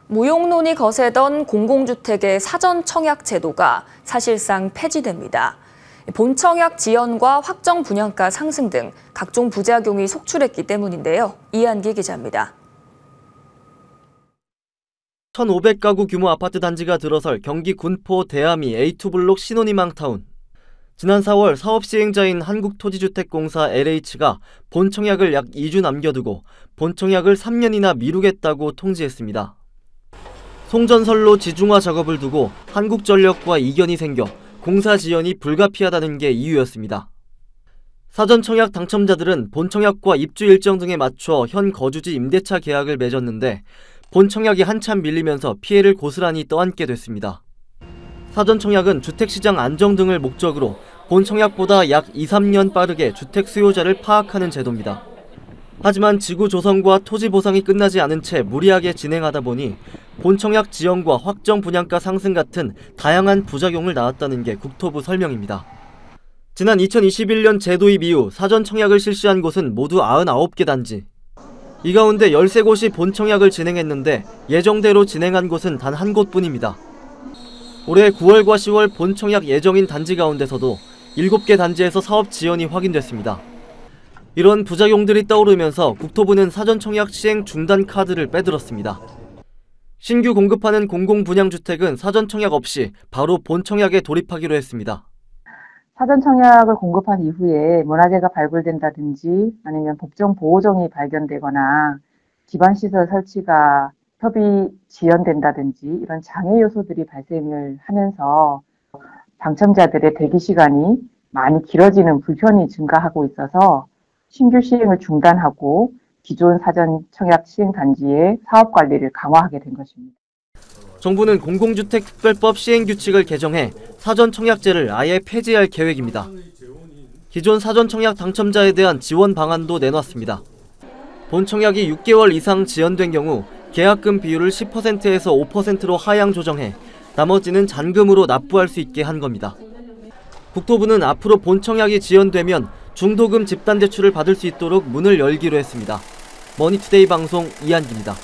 무용론이 거세던 공공주택의 사전 청약 제도가 사실상 폐지됩니다. 본청약 지연과 확정 분양가 상승 등 각종 부작용이 속출했기 때문인데요. 이한기 기자입니다. 1,500가구 규모 아파트 단지가 들어설 경기 군포 대암이 A2블록 신혼희망타운. 지난 4월 사업 시행자인 한국토지주택공사 LH가 본청약을 약 2주 남겨두고 본청약을 3년이나 미루겠다고 통지했습니다. 송전선로 지중화 작업을 두고 한국전력과 이견이 생겨 공사 지연이 불가피하다는 게 이유였습니다. 사전 청약 당첨자들은 본청약과 입주 일정 등에 맞춰 현 거주지 임대차 계약을 맺었는데 본청약이 한참 밀리면서 피해를 고스란히 떠안게 됐습니다. 사전 청약은 주택시장 안정 등을 목적으로 본청약보다 약 2-3년 빠르게 주택 수요자를 파악하는 제도입니다. 하지만 지구 조성과 토지 보상이 끝나지 않은 채 무리하게 진행하다 보니 본청약 지연과 확정 분양가 상승 같은 다양한 부작용을 낳았다는 게 국토부 설명입니다. 지난 2021년 제도입 이후 사전 청약을 실시한 곳은 모두 99개 단지. 이 가운데 13곳이 본청약을 진행했는데 예정대로 진행한 곳은 단 한 곳뿐입니다. 올해 9월과 10월 본청약 예정인 단지 가운데서도 7개 단지에서 사업 지연이 확인됐습니다. 이런 부작용들이 떠오르면서 국토부는 사전 청약 시행 중단 카드를 빼들었습니다. 신규 공급하는 공공분양주택은 사전 청약 없이 바로 본청약에 돌입하기로 했습니다. 사전 청약을 공급한 이후에 문화재가 발굴된다든지 아니면 법정 보호종이 발견되거나 기반시설 설치가 협의 지연된다든지 이런 장애 요소들이 발생을 하면서 당첨자들의 대기 시간이 많이 길어지는 불편이 증가하고 있어서 신규 시행을 중단하고 기존 사전 청약 시행 단지의 사업 관리를 강화하게 된 것입니다. 정부는 공공주택특별법 시행규칙을 개정해 사전 청약제를 아예 폐지할 계획입니다. 기존 사전 청약 당첨자에 대한 지원 방안도 내놨습니다. 본청약이 6개월 이상 지연된 경우 계약금 비율을 10%에서 5%로 하향 조정해 나머지는 잔금으로 납부할 수 있게 한 겁니다. 국토부는 앞으로 본청약이 지연되면 중도금 집단대출을 받을 수 있도록 문을 열기로 했습니다. 머니투데이 방송 이한기입니다.